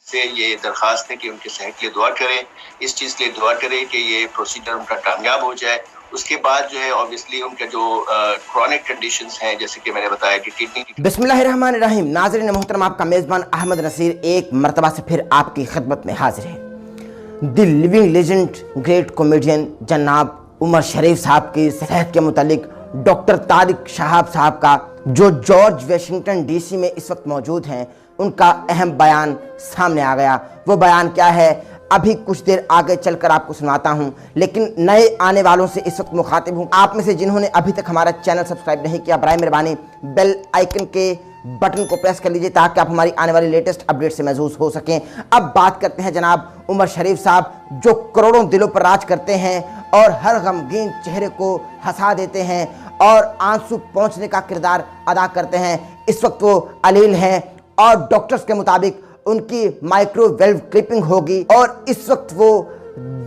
से ये दरख्वास्त है कि उनके सेहत के लिए दुआ करें, इस चीज़ के लिए दुआ करें कि ये प्रोसीजर उनका कामयाब हो जाए। उसके बाद जो है ऑब्वियसली उनका जो क्रॉनिक कंडीशंस हैं, जैसे कि मैंने बताया कि किडनी की। बिस्मिल्लाहिर्रहमानिर्रहीम। नाज़रीन मोहतरम, आपका मेज़बान अहमद नसीर एक मरतबा से फिर आपकी खिदमत में हाजिर है। The living legend great comedian जनाब उमर शरीफ साहब की सेहत के मुतालिक डॉक्टर तारिक शहाब साहब का, जो जॉर्ज वाशिंगटन डीसी में इस वक्त मौजूद हैं, उनका अहम बयान सामने आ गया। वो बयान क्या है अभी कुछ देर आगे चलकर आपको सुनाता हूं, लेकिन नए आने वालों से इस वक्त मुखातिब हूं। आप में से जिन्होंने अभी तक हमारा चैनल सब्सक्राइब नहीं किया, बराए मेहरबानी बेल आइकन के बटन को प्रेस कर लीजिए ताकि आप हमारी आने वाली लेटेस्ट अपडेट से महसूस हो सकें। अब बात करते हैं जनाब उमर शरीफ साहब, जो करोड़ों दिलों पर राज करते हैं और हर गमगीन चेहरे को हंसा देते हैं और आंसू पहुंचने का किरदार अदा करते हैं। इस वक्त वो अलील हैं और डॉक्टर्स के मुताबिक उनकी माइक्रोवेव क्लिपिंग होगी और इस वक्त वो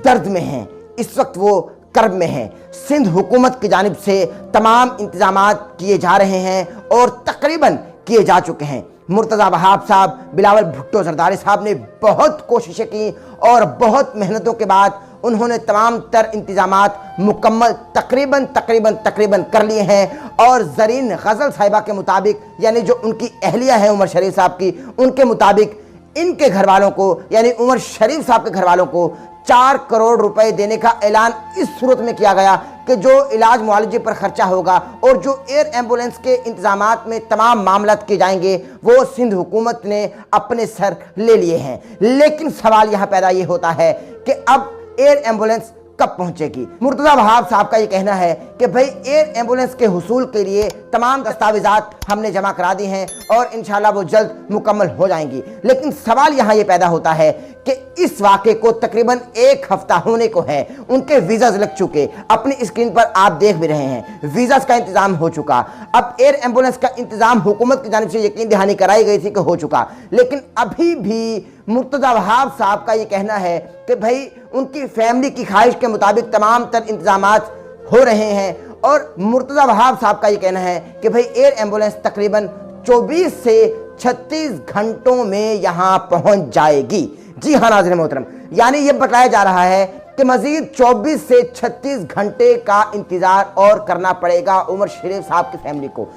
दर्द में हैं, इस वक्त वो कर्ब में हैं। सिंध हुकूमत की जानिब से तमाम इंतजामात किए जा रहे हैं और तकरीबन किए जा चुके हैं। मुर्तज़ा वहाब साहब, बिलावल भुट्टो जरदारी साहब ने बहुत कोशिशें की और बहुत मेहनतों के बाद उन्होंने तमाम तर इंतजामात मुकम्मल तकरीबन कर लिए हैं। और ज़रीन गज़ल साहिबा के मुताबिक, यानी जो उनकी अहलिया है उमर शरीफ साहब की, उनके मुताबिक इनके घर वालों को, यानी उमर शरीफ साहब के घर वालों को 4 करोड़ रुपए देने का ऐलान इस सूरत में किया गया कि जो इलाज मुआलजे पर खर्चा होगा और जो एयर एम्बुलेंस के इंतजामात में तमाम मामलात किए जाएंगे वो सिंध हुकूमत ने अपने सर ले लिए हैं। लेकिन सवाल यहाँ पैदा ये होता है कि अब एयर एम्बुलेंस कब पहुंचेगी। मुर्तज़ा वहाब साहब का ये कहना है कि भाई एयर एम्बुलेंस के हुसूल के लिए तमाम दस्तावेजात हमने जमा करा दी हैं और इंशाल्लाह वो जल्द मुकम्मल हो जाएंगी। लेकिन सवाल यहाँ ये पैदा होता है कि इस वाक़े को तकरीबन 1 हफ्ता होने को है, उनके वीज़ाज लग चुके, अपनी स्क्रीन पर आप देख भी रहे हैं वीज़ाज का इंतज़ाम हो चुका। अब एयर एम्बुलेंस का इंतज़ाम हुकूमत की जानिब से यकीन दहानी कराई गई थी कि हो चुका, लेकिन अभी भी मुर्तज़ा वहाब साहब का ये कहना है कि भाई उनकी फैमिली की ख्वाहिश के मुताबिक तमाम तर इंतजामात हो रहे हैं। और मुर्तज़ा वहाब साहब का ये कहना है कि भाई एयर एम्बुलेंस तकरीबन 24 से 36 घंटों में यहाँ पहुँच जाएगी। जी हाँ नाज़रीन मोहतरम, यानी ये बताया जा रहा है कि मज़ीद 24 से 36 घंटे का इंतज़ार और करना पड़ेगा उमर शरीफ साहब की फैमिली को।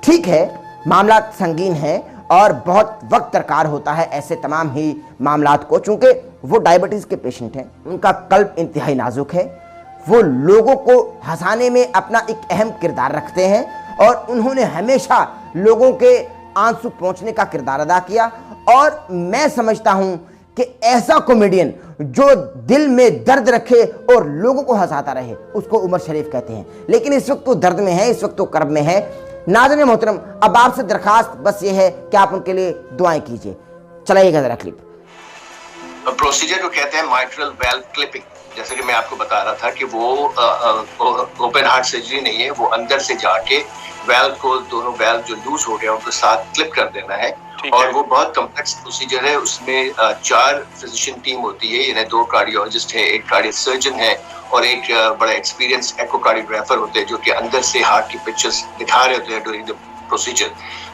ठीक है, मामला संगीन है और बहुत वक्त दरकार होता है ऐसे तमाम ही मामलात को, चूँकि वो डायबिटीज़ के पेशेंट हैं, उनका कल्ब इंतहाई नाजुक है, वो लोगों को हंसाने में अपना एक अहम किरदार रखते हैं और उन्होंने हमेशा लोगों के आंसू पहुँचने का किरदार अदा किया। और मैं समझता हूँ कि ऐसा कॉमेडियन जो दिल में दर्द रखे और लोगों को हंसाता रहे उसको उमर शरीफ कहते हैं। लेकिन इस वक्त तो दर्द में है, इस वक्त तो कर्ब में है। नाज़रीन मोहतरम, अब आपसे दरखास्त बस ये है कि आप उनके लिए दुआएं कीजिए। चलाइएगा जरा क्लिप। प्रोसीजर को कहते हैं माइट्रल वेल्व क्लिपिंग। जैसे कि मैं आपको बता रहा था कि वो ओपन हार्ट सर्जरी नहीं है, वो अंदर से जाके वेल्व को, दोनों वेल्व जो लूज हो गया उनको साथ क्लिप कर देना है। और वो बहुत कम्प्लेक्स प्रोसीजर है। उसमें 4 फिजिशियन टीम होती है, यानी 2 कार्डियोलॉजिस्ट है, 1 कार्डियक सर्जन है और एक बड़ा एक्सपीरियंस एकोकार्डियोग्राफर होते हैं जो कि अंदर से हार्ट की पिक्चर्स दिखा रहे होते हैं ड्यूरिंग द प्रोसीजर।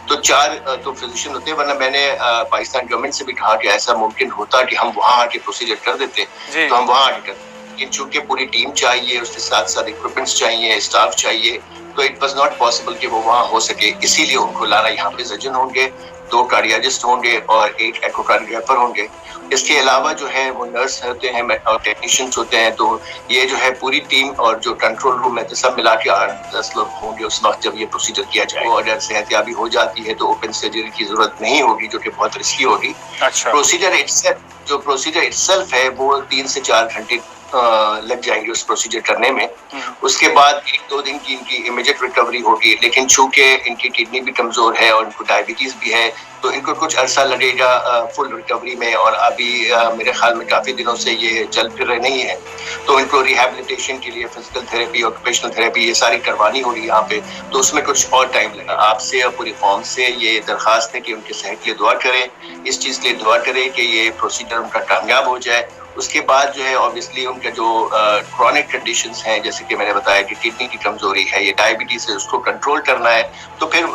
तो 4 तो फिजिशियन होते हैं, वरना मैंने पाकिस्तान गवर्नमेंट से भी कहा कि ऐसा मुमकिन होता कि हम वहाँ आके प्रोसीजर कर देते तो हम वहाँ आके करते, लेकिन चूंकि पूरी टीम चाहिए, उसके साथ साथ इक्विपमेंट्स चाहिए, स्टाफ चाहिए, तो इट वाज नॉट पॉसिबल कि वो वहाँ हो सके। इसीलिए उनको लाना, यहाँ पे सर्जन होंगे, 2 कार्डियोलॉजिस्ट होंगे और 1 एकोकार्डियोग्राफर होंगे। इसके अलावा जो है वो नर्स होते हैं और टेक्नीशियंस होते हैं। तो ये जो है पूरी टीम और जो कंट्रोल रूम है तो सब मिला के 8-10 लोग होंगे उस वक्त जब ये प्रोसीजर किया जाए। और अगर सेहतयाबी हो जाती है तो ओपन सर्जरी की जरूरत नहीं होगी, जो कि बहुत रिस्की होगी। अच्छा। प्रोसीजर इटसेल्फ है वो 3 से 4 घंटे लग जाएंगे उस प्रोसीजर करने में। उसके बाद 1-2 दिन की इनकी इमीडिएट रिकवरी होगी, लेकिन चूंकि इनकी किडनी भी कमजोर है और इनको डायबिटीज भी है तो इनको कुछ अरसा लगेगा फुल रिकवरी में। और अभी मेरे ख्याल में काफी दिनों से ये चल फिर रहे नहीं है, तो इनको रिहैबिलिटेशन के लिए फिजिकल थेरेपी, ऑक्यूपेशनल थेरेपी ये सारी करवानी होगी यहाँ पे, तो उसमें कुछ और टाइम लगा। आपसे और पूरी कौम से ये दरखास्त है कि उनके सेहत के लिए दुआ करें, इस चीज के लिए दुआ करें कि ये प्रोसीजर उनका कामयाब हो जाए। उसके बाद जो है ऑब्वियसली उनका जो क्रॉनिक कंडीशंस हैं, जैसे कि मैंने बताया कि किडनी की कमजोरी है, ये डायबिटीज है, उसको कंट्रोल करना है, तो फिर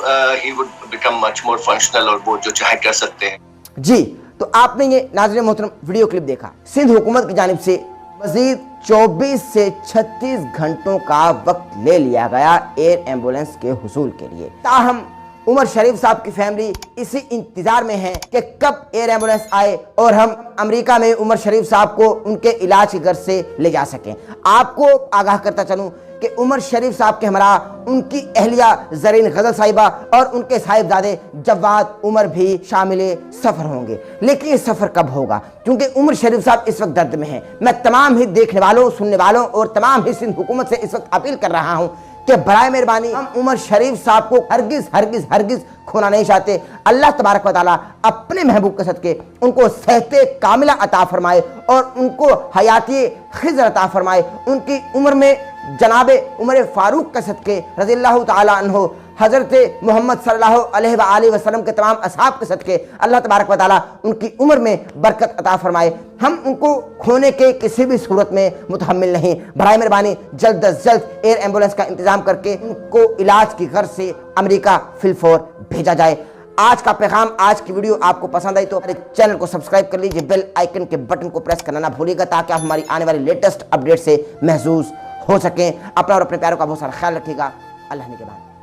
he would become much more functional और वो जो चाहे कर सकते हैं। जी तो आपने ये नाज़रीन मोहतरम वीडियो क्लिप देखा। सिंध हुकूमत की जानिब से मजीद 24 से 36 घंटों का वक्त ले लिया गया एयर एम्बुलेंस के हुसूल के लिए। ताहम उमर शरीफ साहब की फैमिली इसी इंतजार में है कि कब एयर एम्बुलेंस आए और हम अमेरिका में उमर शरीफ साहब को उनके इलाज की गर्ज से ले जा सकें। आपको आगाह करता चलूं कि उमर शरीफ साहब के हमरा उनकी अहलिया जरीन गजल साहिबा और उनके साहिबजादे जवाद उमर भी शामिल सफ़र होंगे। लेकिन ये सफ़र कब होगा, क्योंकि उमर शरीफ साहब इस वक्त दर्द में हैं। मैं तमाम ही देखने वालों, सुनने वालों और तमाम ही सिंध हुकूमत से इस वक्त अपील कर रहा हूँ कि बराए मेहरबानी हम उमर शरीफ साहब को हरगिज हरगिज हरगिज खोना नहीं चाहते। अल्लाह तबारक व तआला अपने महबूब के सदके उनको सेहते कामिला अता फरमाए और उनको हयाती खिज़र अता फरमाए। उनकी उम्र में जनाबे उमर फारूक के सदके रज़ियल्लाहु तआला अन्हु, हज़रत मोहम्मद सल्लल्लाहु अलैहि वसल्लम के तमाम असहाब के सदके अल्लाह तबारक व तआला उनकी उम्र में बरकत अता फरमाए। हम उनको खोने के किसी भी सूरत में मुतहम्मिल नहीं। बराए मेहरबानी जल्द अज जल्द एयर एम्बुलेंस का इंतजाम करके उनको इलाज की गर्ज से अमेरिका फिलफोर भेजा जाए। आज का पैगाम, आज की वीडियो आपको पसंद आई तो हमारे चैनल को सब्सक्राइब कर लीजिए, बेल आइकन के बटन को प्रेस करना ना भूलिएगा ताकि आप हमारी आने वाली लेटेस्ट अपडेट से महसूस हो सकें। अपना और अपने प्यारों का बहुत सारा ख्याल रखिएगा। अल्लाह ने के बाद।